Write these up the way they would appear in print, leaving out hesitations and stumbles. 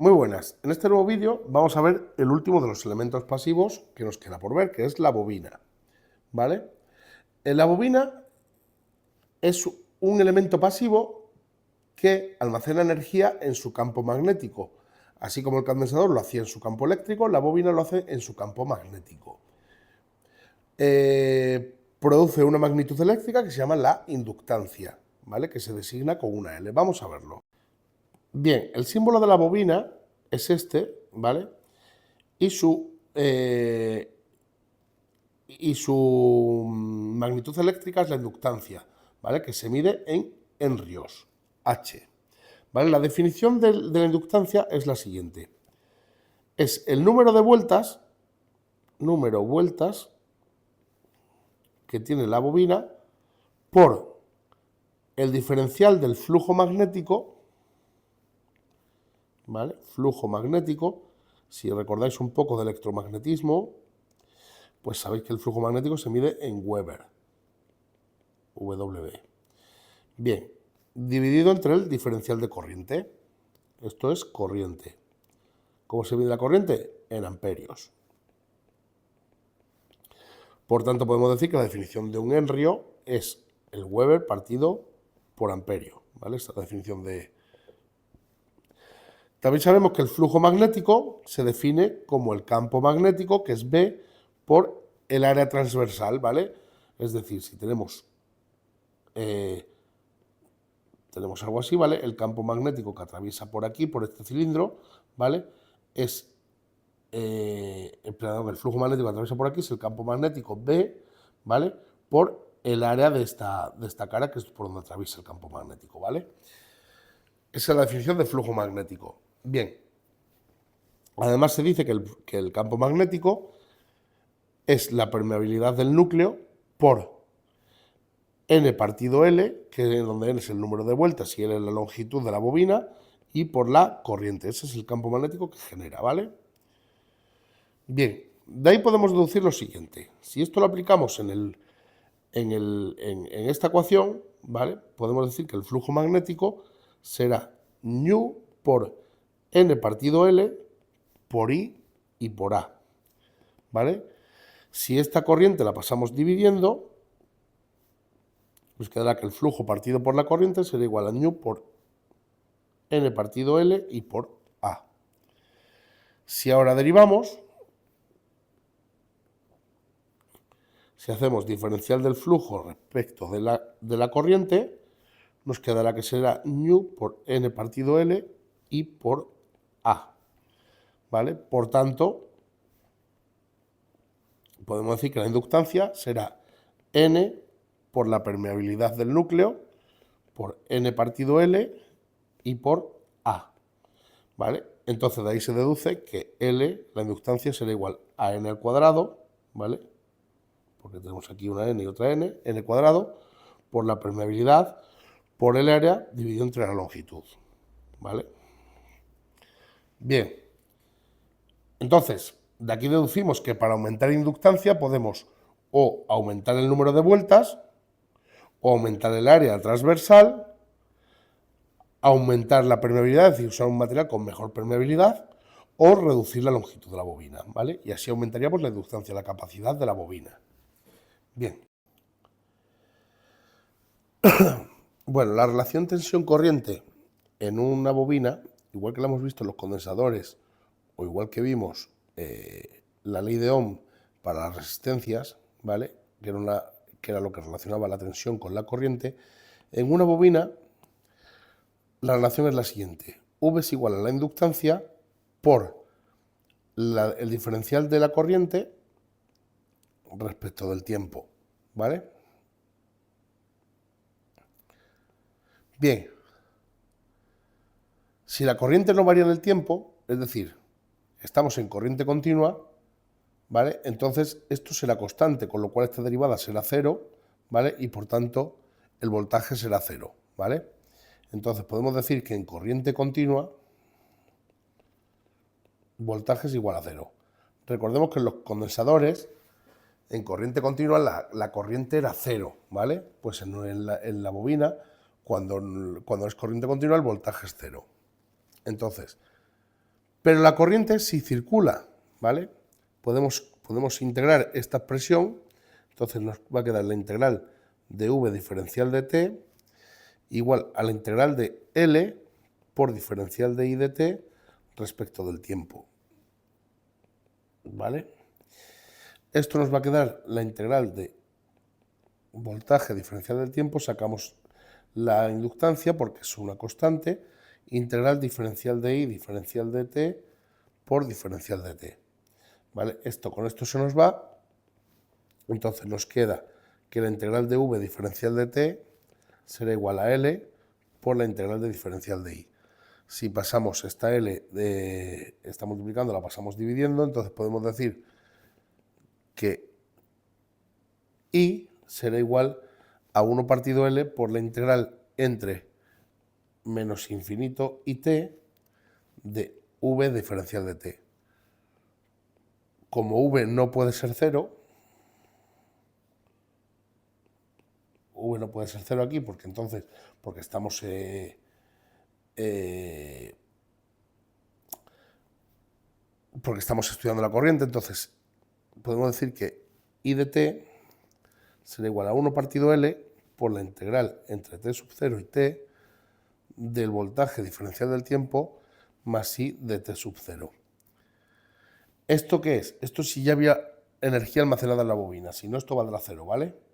Muy buenas, en este nuevo vídeo vamos a ver el último de los elementos pasivos que nos queda por ver, que es la bobina, ¿vale? La bobina es un elemento pasivo que almacena energía en su campo magnético. Así como el condensador lo hacía en su campo eléctrico, la bobina lo hace en su campo magnético. Produce una magnitud eléctrica que se llama la inductancia, ¿vale? Que se designa con una L. Vamos a verlo. Bien, el símbolo de la bobina es este, ¿vale? Y su magnitud eléctrica es la inductancia, ¿vale? Que se mide en henrios, H. ¿Vale? La definición de la inductancia es la siguiente. Es el número de vueltas que tiene la bobina por el diferencial del flujo magnético, ¿vale? Flujo magnético, si recordáis un poco de electromagnetismo, pues sabéis que el flujo magnético se mide en Weber, W. Bien, dividido entre el diferencial de corriente. Esto es corriente. ¿Cómo se mide la corriente? En amperios. Por tanto, podemos decir que la definición de un henrio es el Weber partido por amperio, ¿vale? Esta es la definición de... También sabemos que el flujo magnético se define como el campo magnético, que es B, por el área transversal, ¿vale? Es decir, si tenemos algo así, ¿vale? El campo magnético que atraviesa por aquí, por este cilindro, ¿vale? Es, el flujo magnético que atraviesa por aquí es el campo magnético B, ¿vale? Por el área de esta cara, que es por donde atraviesa el campo magnético, ¿vale? Esa es la definición de flujo magnético. Bien. Además se dice que el campo magnético es la permeabilidad del núcleo por N partido L, que es donde N es el número de vueltas y L es la longitud de la bobina, y por la corriente. Ese es el campo magnético que genera, ¿vale? Bien, de ahí podemos deducir lo siguiente. Si esto lo aplicamos en esta ecuación, ¿vale? Podemos decir que el flujo magnético será μ por N partido L por I y por A, ¿vale? Si esta corriente la pasamos dividiendo, pues quedará que el flujo partido por la corriente será igual a μ por N partido L y por A. Si ahora derivamos, si hacemos diferencial del flujo respecto de la corriente, nos quedará que será μ por N partido L y por A, ¿vale? Por tanto, podemos decir que la inductancia será N por la permeabilidad del núcleo, por N partido L y por A, ¿vale? Entonces de ahí se deduce que L, la inductancia, será igual a N al cuadrado, ¿vale? Porque tenemos aquí una N y otra N cuadrado, por la permeabilidad, por el área dividido entre la longitud, ¿vale? Bien, entonces, de aquí deducimos que para aumentar inductancia podemos o aumentar el número de vueltas, o aumentar el área transversal, aumentar la permeabilidad, es decir, usar un material con mejor permeabilidad, o reducir la longitud de la bobina, ¿vale? Y así aumentaríamos la inductancia, la capacidad de la bobina. Bien. Bueno, la relación tensión-corriente en una bobina, igual que la hemos visto en los condensadores, o igual que vimos la ley de Ohm para las resistencias, ¿vale? Que era lo que relacionaba la tensión con la corriente, en una bobina la relación es la siguiente. V es igual a la inductancia por el diferencial de la corriente respecto del tiempo, ¿vale? Bien, si la corriente no varía en el tiempo, es decir, estamos en corriente continua, ¿vale? Entonces esto será constante, con lo cual esta derivada será cero, ¿vale? Y por tanto el voltaje será cero, ¿vale? Entonces podemos decir que en corriente continua voltaje es igual a cero. Recordemos que en los condensadores, en corriente continua, la corriente era cero, ¿vale? Pues en la bobina, cuando es corriente continua, el voltaje es cero. Entonces, Pero la corriente sí circula, ¿vale? Podemos integrar esta expresión, entonces nos va a quedar la integral de v diferencial de t igual a la integral de L por diferencial de I de t respecto del tiempo, ¿vale? Esto nos va a quedar la integral de voltaje diferencial del tiempo, sacamos la inductancia porque es una constante, integral diferencial de I diferencial de t por diferencial de t, ¿vale? Con esto se nos va, entonces nos queda que la integral de v diferencial de t será igual a L por la integral de diferencial de I. Si pasamos esta L esta multiplicando, la pasamos dividiendo, entonces podemos decir que I será igual a 1 partido L por la integral entre menos infinito y t de v diferencial de t. Como v no puede ser 0, aquí, porque entonces, estamos estudiando la corriente, entonces podemos decir que I de t será igual a 1 partido L por la integral entre t sub 0 y t del voltaje diferencial del tiempo más I de t sub 0. ¿Esto qué es? Esto si ya había energía almacenada en la bobina, si no esto valdrá 0, ¿vale?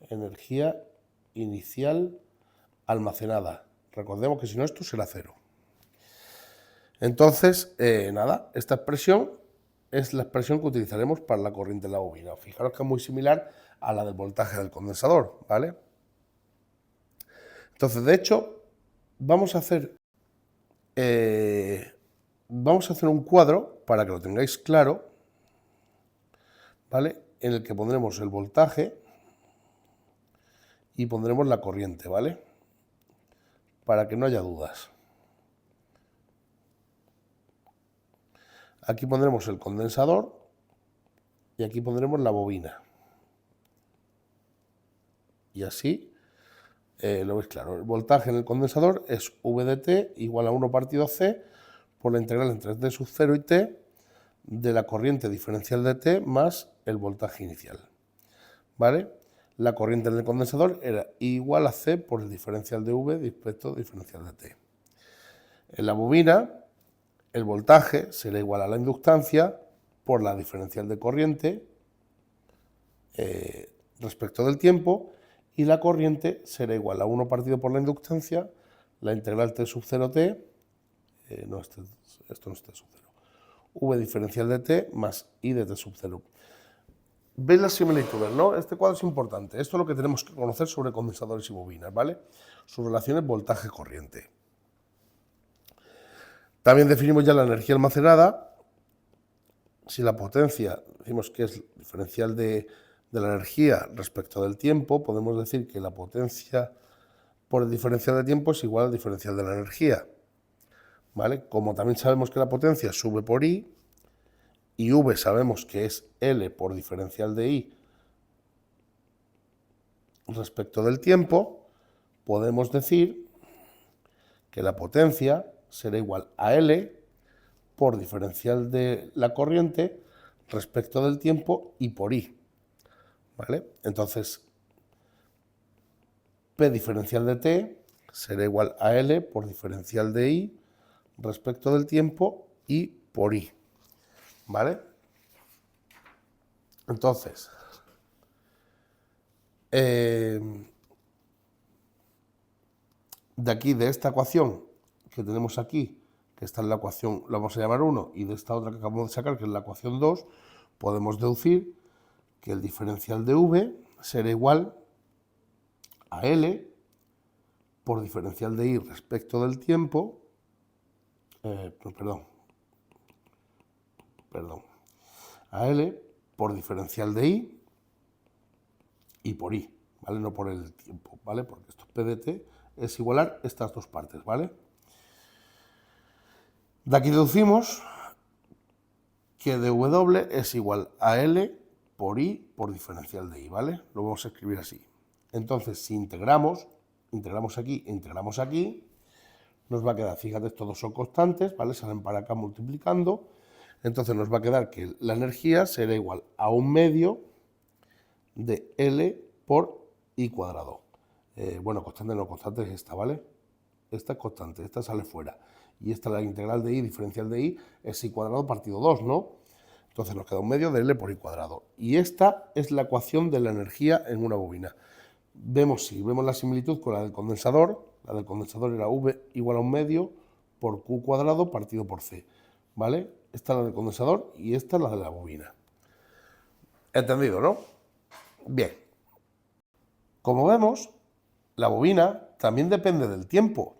Energía inicial almacenada. Recordemos que si no esto será 0. Entonces, nada, esta expresión es la expresión que utilizaremos para la corriente en la bobina. Fijaros que es muy similar a la del voltaje del condensador, ¿vale? Entonces, de hecho, vamos a hacer un cuadro para que lo tengáis claro, ¿vale? En el que pondremos el voltaje y pondremos la corriente, ¿vale? Para que no haya dudas. Aquí pondremos el condensador y aquí pondremos la bobina. Y así lo veis claro. El voltaje en el condensador es V de t igual a 1 partido C por la integral entre t sub 0 y t de la corriente diferencial de t más el voltaje inicial, ¿vale? La corriente en el condensador era igual a C por el diferencial de V respecto al diferencial de t. En la bobina, el voltaje será igual a la inductancia por la diferencial de corriente respecto del tiempo, y la corriente será igual a 1 partido por la inductancia, la integral t sub 0t, esto no es t sub 0, v diferencial de t más I de t sub 0. ¿Veis las similitudes, no? Este cuadro es importante. Esto es lo que tenemos que conocer sobre condensadores y bobinas, ¿vale? Sus relaciones voltaje-corriente. También definimos ya la energía almacenada. Si la potencia, decimos que es diferencial de la energía respecto del tiempo, podemos decir que la potencia por el diferencial de tiempo es igual al diferencial de la energía, ¿vale? Como también sabemos que la potencia sube por I, y V sabemos que es L por diferencial de I respecto del tiempo, podemos decir que la potencia será igual a L por diferencial de la corriente respecto del tiempo y por I, ¿vale? Entonces, P diferencial de t será igual a L por diferencial de I respecto del tiempo y por I, ¿vale? Entonces, de aquí, de esta ecuación que tenemos aquí, que está en la ecuación, la vamos a llamar 1, y de esta otra que acabamos de sacar, que es la ecuación 2, podemos deducir que el diferencial de V será igual a L por diferencial de I respecto del tiempo, a L por diferencial de I y por I, ¿vale? No por el tiempo, ¿vale? Porque esto es P de t, es igualar estas dos partes, ¿vale? De aquí deducimos que dW es igual a L por I por diferencial de I, ¿vale? Lo vamos a escribir así. Entonces, si integramos aquí, nos va a quedar, fíjate, todos son constantes, ¿vale? Salen para acá multiplicando. Entonces nos va a quedar que la energía será igual a 1/2 de L por I cuadrado. Bueno, constante no, constante es esta, ¿vale? Esta es constante, esta sale fuera. Y esta, la integral de I, diferencial de I, es I cuadrado partido 2, ¿no? Entonces nos queda 1/2 de L por I cuadrado. Y esta es la ecuación de la energía en una bobina. Vemos la similitud con la del condensador. La del condensador era V igual a 1/2 por Q cuadrado partido por C, ¿vale? Esta es la del condensador y esta es la de la bobina. ¿Entendido, no? Bien. Como vemos, la bobina también depende del tiempo.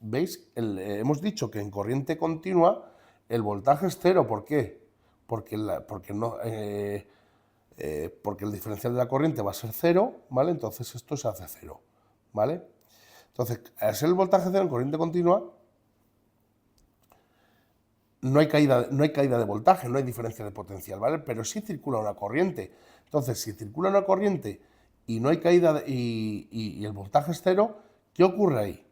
¿Veis? Hemos dicho que en corriente continua el voltaje es cero. ¿Por qué? Porque el diferencial de la corriente va a ser cero, ¿vale? Entonces esto se hace cero, ¿vale? Entonces, al ser el voltaje cero en corriente continua, no hay caída de voltaje, no hay diferencia de potencial, ¿vale? Pero sí circula una corriente. Entonces, si circula una corriente y no hay caída y el voltaje es cero, ¿qué ocurre ahí?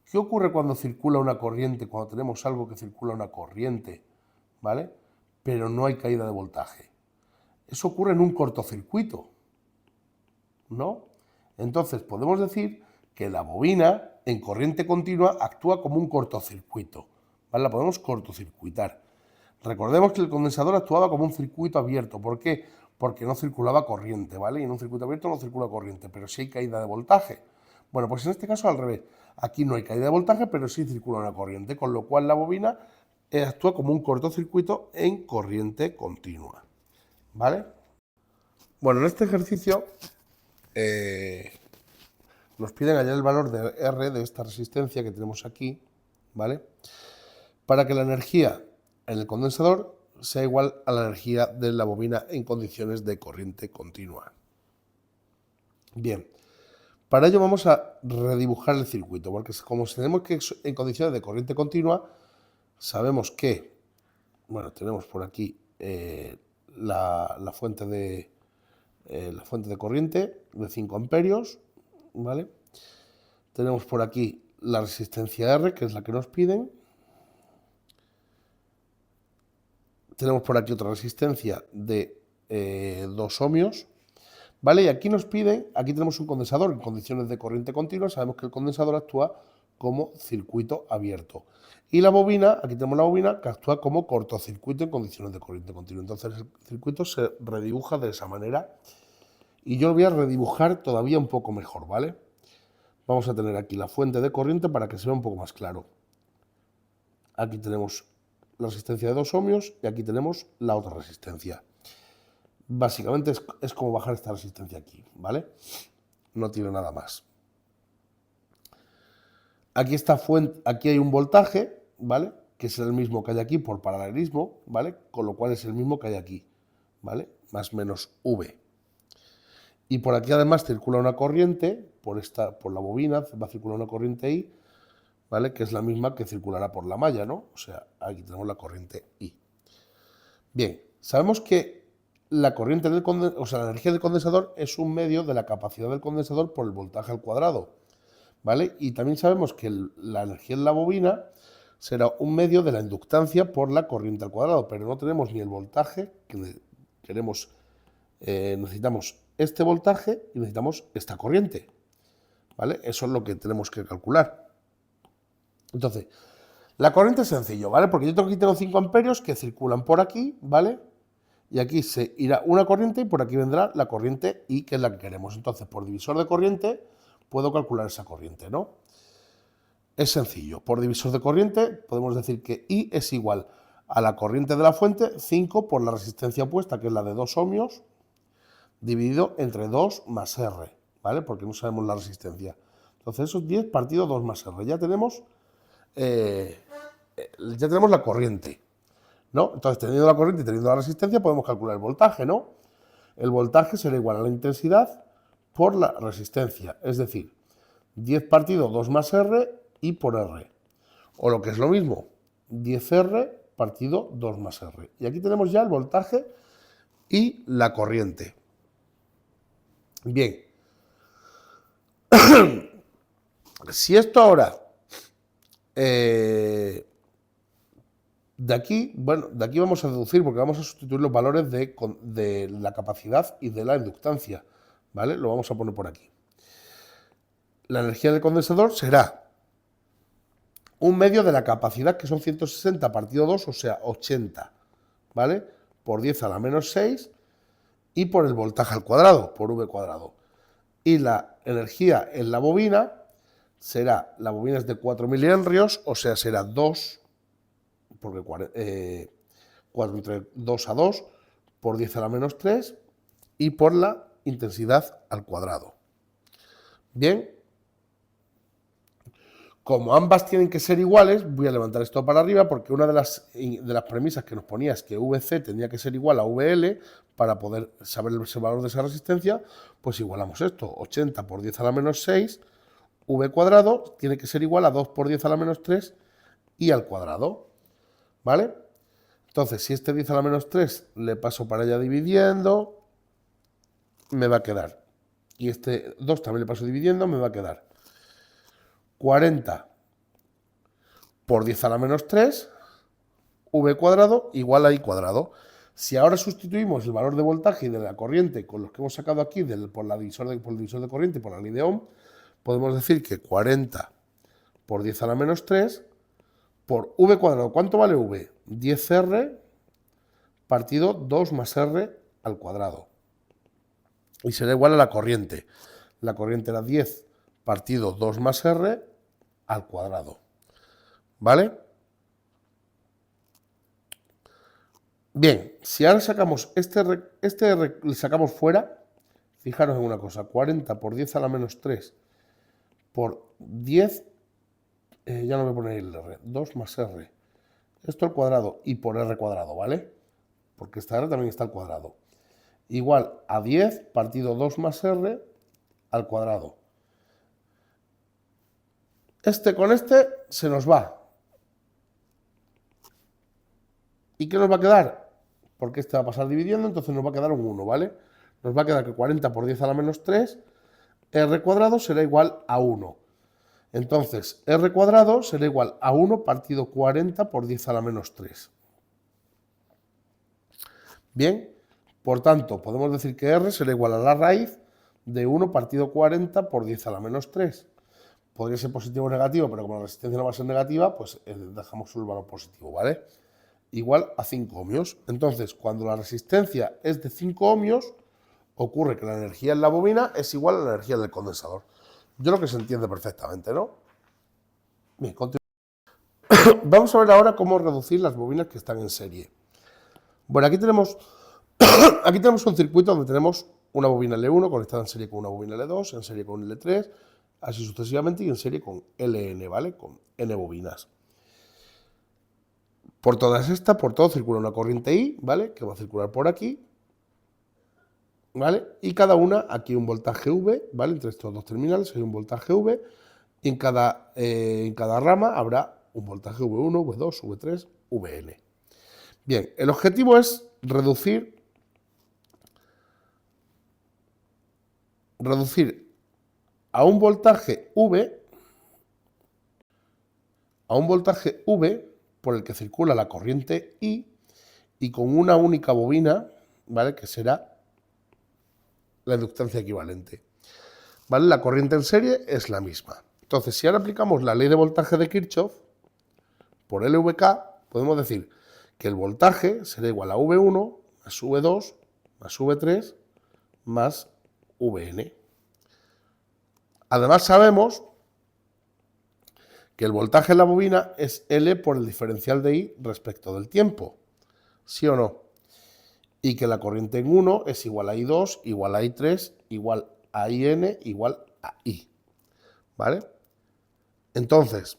¿Qué ocurre cuando circula una corriente, cuando tenemos algo que circula una corriente, ¿vale? Pero no hay caída de voltaje? Eso ocurre en un cortocircuito, ¿no? Entonces podemos decir que la bobina en corriente continua actúa como un cortocircuito, ¿vale? La podemos cortocircuitar. Recordemos que el condensador actuaba como un circuito abierto. ¿Por qué? Porque no circulaba corriente, ¿vale? Y en un circuito abierto no circula corriente, pero sí hay caída de voltaje. Bueno, pues en este caso al revés. Aquí no hay caída de voltaje, pero sí circula una corriente, con lo cual la bobina actúa como un cortocircuito en corriente continua, ¿vale? Bueno, en este ejercicio nos piden hallar el valor de R de esta resistencia que tenemos aquí, ¿vale? Para que la energía en el condensador sea igual a la energía de la bobina en condiciones de corriente continua. Bien, para ello vamos a redibujar el circuito, porque como tenemos que en condiciones de corriente continua, sabemos que, bueno, tenemos por aquí la fuente de corriente de 5 amperios, ¿vale? Tenemos por aquí la resistencia R, que es la que nos piden. Tenemos por aquí otra resistencia de 2 ohmios, ¿vale? Y aquí nos piden, aquí tenemos un condensador en condiciones de corriente continua. Sabemos que el condensador actúa como circuito abierto. Y la bobina, aquí tenemos la bobina, que actúa como cortocircuito en condiciones de corriente continua. Entonces el circuito se redibuja de esa manera. Y yo lo voy a redibujar todavía un poco mejor, ¿vale? Vamos a tener aquí la fuente de corriente para que se vea un poco más claro. Aquí tenemos la resistencia de 2 ohmios y aquí tenemos la otra resistencia. Básicamente es como bajar esta resistencia aquí, ¿vale? No tiene nada más. Aquí aquí hay un voltaje, ¿vale? Que es el mismo que hay aquí por paralelismo, ¿vale? Con lo cual es el mismo que hay aquí, ¿vale? Más menos V. Y por aquí además circula una corriente, por la bobina va a circular una corriente I, ¿vale? Que es la misma que circulará por la malla, ¿no? O sea, aquí tenemos la corriente I. Bien, sabemos que la corriente la energía del condensador es un medio de la capacidad del condensador por el voltaje al cuadrado, ¿vale? Y también sabemos que la energía en la bobina será un medio de la inductancia por la corriente al cuadrado, pero no tenemos ni el voltaje que queremos, necesitamos este voltaje y necesitamos esta corriente, ¿vale? Eso es lo que tenemos que calcular. Entonces, la corriente es sencillo, ¿vale? Porque yo tengo 5 amperios que circulan por aquí, ¿vale? Y aquí se irá una corriente y por aquí vendrá la corriente I, que es la que queremos. Entonces, por divisor de corriente, puedo calcular esa corriente, ¿no? Es sencillo. Por divisor de corriente, podemos decir que I es igual a la corriente de la fuente, 5 por la resistencia opuesta, que es la de 2 ohmios, dividido entre 2 más R, ¿vale? Porque no sabemos la resistencia. Entonces, eso es 10 partido 2 más R. Ya tenemos la corriente, ¿no? Entonces, teniendo la corriente y teniendo la resistencia, podemos calcular el voltaje, ¿no? El voltaje será igual a la intensidad por la resistencia, es decir, 10 partido 2 más R I por R. O lo que es lo mismo, 10R partido 2 más R. Y aquí tenemos ya el voltaje y la corriente. Bien. Si esto ahora De aquí vamos a deducir, porque vamos a sustituir los valores de la capacidad y de la inductancia, ¿vale? Lo vamos a poner por aquí. La energía del condensador será un medio de la capacidad, que son 160 partido 2, o sea, 80, ¿vale? Por 10 a la menos 6 y por el voltaje al cuadrado, por V cuadrado. Y la energía en la bobina será, la bobina es de 4 milihenrios, o sea, será 2, porque 4 entre 2 a 2, por 10 a la menos 3 y por la intensidad al cuadrado. Bien, como ambas tienen que ser iguales, voy a levantar esto para arriba porque una de las premisas que nos ponía es que VC tendría que ser igual a VL para poder saber el valor de esa resistencia, pues igualamos esto, 80 por 10 a la menos 6, V cuadrado tiene que ser igual a 2 por 10 a la menos 3 y al cuadrado, ¿vale? Entonces, si este 10 a la menos 3 le paso para allá dividiendo, me va a quedar. Y este 2 también le paso dividiendo, me va a quedar 40 por 10 a la menos 3, V cuadrado igual a I cuadrado. Si ahora sustituimos el valor de voltaje y de la corriente con los que hemos sacado aquí por el divisor de corriente y por la ley de Ohm, podemos decir que 40 por 10 a la menos 3 por V cuadrado. ¿Cuánto vale V? 10R partido 2 más R al cuadrado. Y será igual a la corriente. La corriente era 10 partido 2 más R al cuadrado. ¿Vale? Bien, si ahora sacamos este R le sacamos fuera, fijaros en una cosa, 40 por 10 a la menos 3 por 10, ya no voy a poner el R, 2 más R, esto al cuadrado y por R cuadrado, ¿vale? Porque esta R también está al cuadrado. Igual a 10 partido 2 más R al cuadrado. Este con este se nos va. ¿Y qué nos va a quedar? Porque este va a pasar dividiendo, entonces nos va a quedar un 1, ¿vale? Nos va a quedar que 40 por 10 a la menos 3, R cuadrado será igual a 1. Entonces, R cuadrado será igual a 1 partido 40 por 10 a la menos 3. Bien, por tanto, podemos decir que R será igual a la raíz de 1 partido 40 por 10 a la menos 3. Podría ser positivo o negativo, pero como la resistencia no va a ser negativa, pues dejamos solo el valor positivo, ¿vale? Igual a 5 ohmios. Entonces, cuando la resistencia es de 5 ohmios, ocurre que la energía en la bobina es igual a la energía del condensador. Yo creo que se entiende perfectamente, ¿no? Bien, continuamos. Vamos a ver ahora cómo reducir las bobinas que están en serie. Bueno, aquí tenemos un circuito donde tenemos una bobina L1 conectada en serie con una bobina L2, en serie con L3, así sucesivamente, y en serie con Ln, ¿vale? Con n bobinas. Por todas estas, por todo circula una corriente I, ¿vale? Que va a circular por aquí, ¿vale? Y cada una, aquí un voltaje V, ¿vale? Entre estos dos terminales hay un voltaje V, y en cada rama habrá un voltaje V1, V2, V3, Vn. Bien, el objetivo es reducir a un voltaje V por el que circula la corriente I y con una única bobina, ¿vale? Que será la inductancia equivalente. ¿Vale? La corriente en serie es la misma. Entonces, si ahora aplicamos la ley de voltaje de Kirchhoff por LVK, podemos decir que el voltaje será igual a V1 más V2 más V3 más Vn. Además sabemos que el voltaje en la bobina es L por el diferencial de I respecto del tiempo, ¿sí o no? Y que la corriente en 1 es igual a I2, igual a I3, igual a IN, igual a I, ¿vale? Entonces,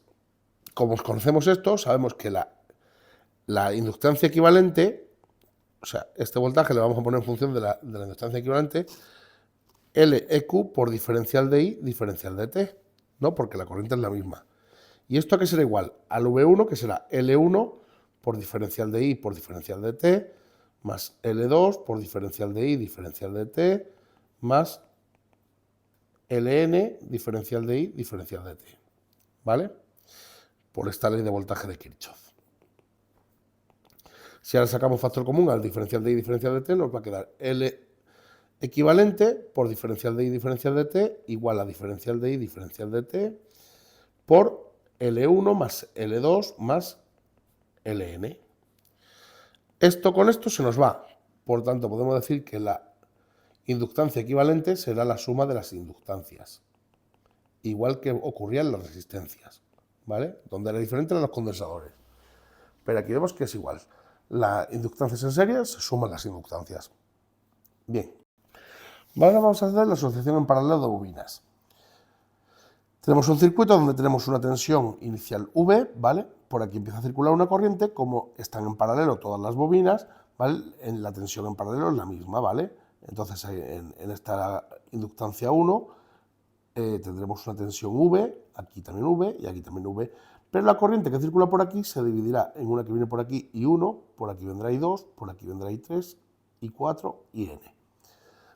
como conocemos esto, sabemos que la inductancia equivalente, o sea, este voltaje le vamos a poner en función de la inductancia equivalente, LEQ por diferencial de I, diferencial de T, ¿no? Porque la corriente es la misma. ¿Y esto a qué será igual? Al V1, que será L1 por diferencial de I por diferencial de T, más L2 por diferencial de I, diferencial de T, más Ln, diferencial de I, diferencial de T. ¿Vale? por esta ley de voltaje de Kirchhoff. Si ahora sacamos factor común al diferencial de I diferencial de T, nos va a quedar L equivalente por diferencial de I diferencial de T igual a diferencial de I diferencial de T por L1 más L2 más Ln. Esto con esto se nos va. Por tanto, podemos decir que la inductancia equivalente será la suma de las inductancias, igual que ocurría en las resistencias, ¿vale? Donde era diferente en los condensadores. Pero aquí vemos que es igual. Las inductancias en serie se suman las inductancias. Bien. Ahora vamos a hacer la asociación en paralelo de bobinas. Tenemos un circuito donde tenemos una tensión inicial V, ¿vale? Por aquí empieza a circular una corriente, como están en paralelo todas las bobinas, ¿vale? En la tensión en paralelo es la misma, ¿vale? Entonces en esta inductancia 1 tendremos una tensión V, aquí también V y aquí también V, pero la corriente que circula por aquí se dividirá en una que viene por aquí I1, por aquí vendrá I2, por aquí vendrá I3, I4 y N.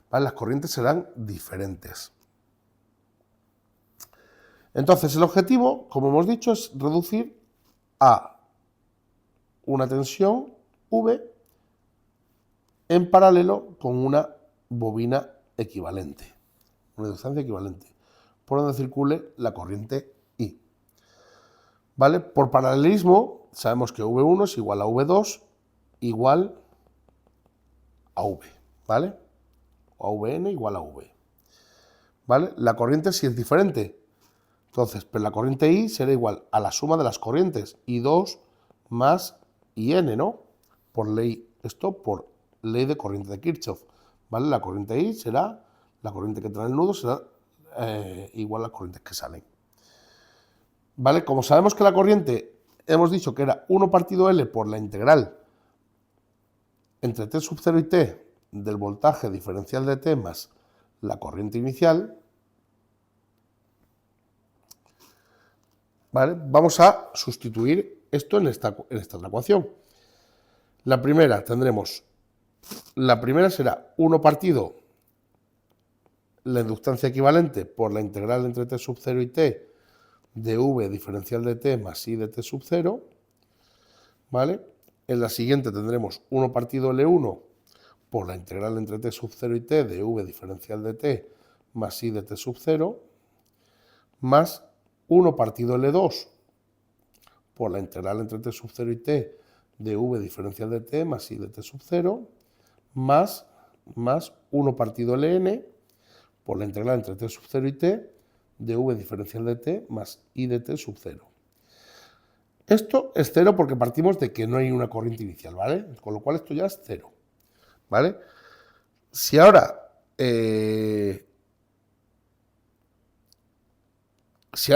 ¿Vale? Las corrientes serán diferentes. Entonces el objetivo, como hemos dicho, es reducir a una tensión V en paralelo con una bobina equivalente, una inductancia equivalente, por donde circule la corriente I. ¿Vale? Por paralelismo, sabemos que V1 es igual a V2 igual a V, ¿vale? O a Vn igual a V. ¿Vale? La corriente sí es diferente. Entonces, pues la corriente I será igual a la suma de las corrientes I2 más IN, ¿no? Por ley, esto por ley de corriente de Kirchhoff, ¿vale? La corriente I será, la corriente que trae el nudo será igual a las corrientes que salen. ¿Vale? Como sabemos que la corriente, hemos dicho que era 1 partido L por la integral entre T sub 0 y T del voltaje diferencial de T más la corriente inicial, ¿vale? Vamos a sustituir esto en esta otra ecuación. La primera será 1 partido la inductancia equivalente por la integral entre T sub 0 y T de V diferencial de T más I de T sub 0, ¿vale? En la siguiente tendremos 1 partido L1 por la integral entre T sub 0 y T de V diferencial de T más I de T sub 0, más 1 partido L2 por la integral entre T sub 0 y T de V diferencial de T más I de T sub 0, más 1 partido Ln por la integral entre T sub 0 y T de V diferencial de T más I de T sub 0. Esto es 0 porque partimos de que no hay una corriente inicial, ¿vale? Con lo cual esto ya es 0, ¿vale? Si ahora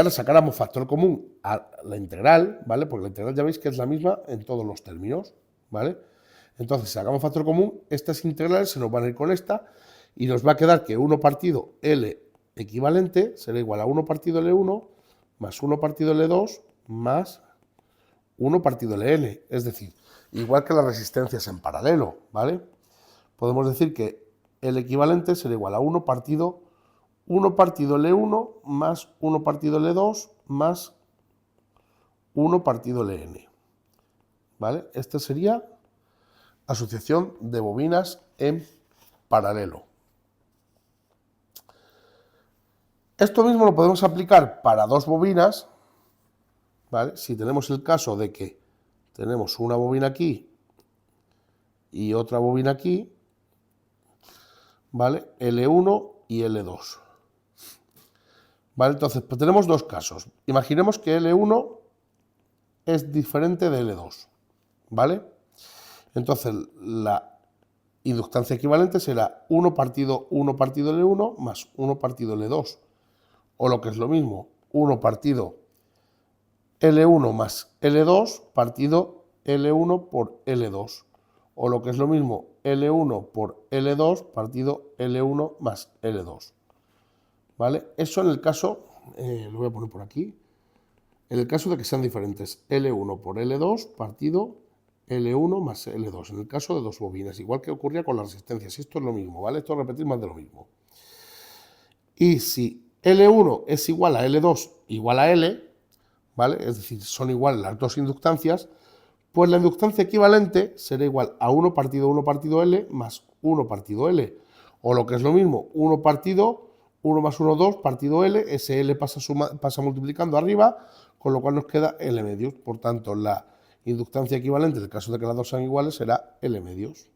sacáramos factor común a la integral, ¿vale? Porque la integral ya veis que es la misma en todos los términos, ¿vale? Entonces, si sacamos factor común, estas integrales se nos van a ir con esta y nos va a quedar que 1 partido L equivalente será igual a 1 partido L1 más 1 partido L2 más 1 partido Ln. Es decir, igual que las resistencias en paralelo, ¿vale? Podemos decir que el equivalente será igual a 1 partido L1 más 1 partido L2 más 1 partido Ln. ¿Vale? Esta sería asociación de bobinas en paralelo. Esto mismo lo podemos aplicar para dos bobinas, ¿vale? Si tenemos el caso de que tenemos una bobina aquí y otra bobina aquí, ¿vale? L1 y L2. ¿Vale? Entonces, pues tenemos dos casos. Imaginemos que L1 es diferente de L2, ¿vale? Entonces, la inductancia equivalente será 1 partido L1 más 1 partido L2. O lo que es lo mismo, 1 partido L1 más L2 partido L1 por L2. O lo que es lo mismo, L1 por L2 partido L1 más L2. ¿Vale? Eso en el caso, lo voy a poner por aquí, en el caso de que sean diferentes, L1 por L2 partido L1 más L2, en el caso de dos bobinas, igual que ocurría con las resistencias. Esto es lo mismo, ¿vale? Esto es repetir más de lo mismo. Y si L1 es igual a L2 igual a L, ¿vale? Es decir, son iguales las dos inductancias, pues la inductancia equivalente será igual a 1 partido 1 partido L más 1 partido L. O lo que es lo mismo, 1 partido 1 más 1, 2 partido L, ese L pasa multiplicando arriba, con lo cual nos queda L medios. Por tanto, la inductancia equivalente, en el caso de que las dos sean iguales, será L medios.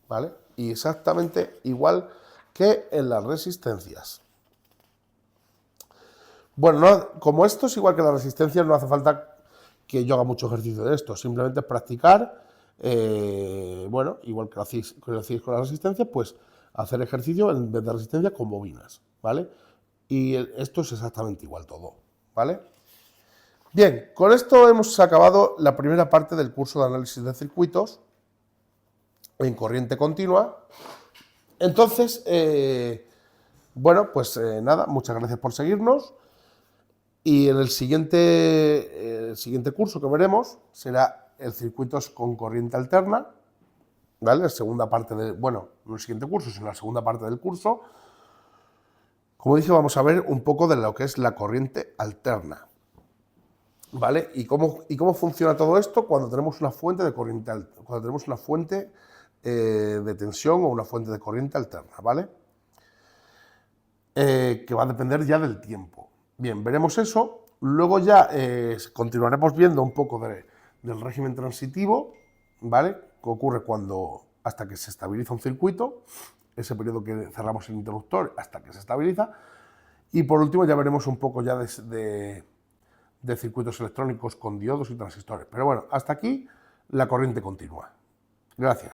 ¿Vale? Y exactamente igual que en las resistencias. Bueno, como esto es igual que las resistencias, no hace falta que yo haga mucho ejercicio de esto, simplemente es practicar, bueno, igual que lo hacéis con la resistencia, pues hacer ejercicio en vez de resistencia con bobinas, ¿vale? Y esto es exactamente igual todo, ¿vale? Bien, con esto hemos acabado la primera parte del curso de análisis de circuitos en corriente continua. Entonces, bueno, pues nada, muchas gracias por seguirnos. Y en el siguiente curso que veremos será el circuitos con corriente alterna, ¿vale? La segunda parte de, bueno, no el siguiente curso, sino la segunda parte del curso. Como dije, vamos a ver un poco de lo que es la corriente alterna, ¿vale? Y cómo funciona todo esto cuando tenemos una fuente de corriente alterna, cuando tenemos una fuente de tensión o una fuente de corriente alterna, ¿vale? Que va a depender ya del tiempo. Bien, veremos eso. Luego ya continuaremos viendo un poco del régimen transitivo, ¿vale? Que ocurre hasta que se estabiliza un circuito, ese periodo que cerramos el interruptor hasta que se estabiliza. Y por último ya veremos un poco ya de circuitos electrónicos con diodos y transistores. Pero bueno, hasta aquí la corriente continua. Gracias.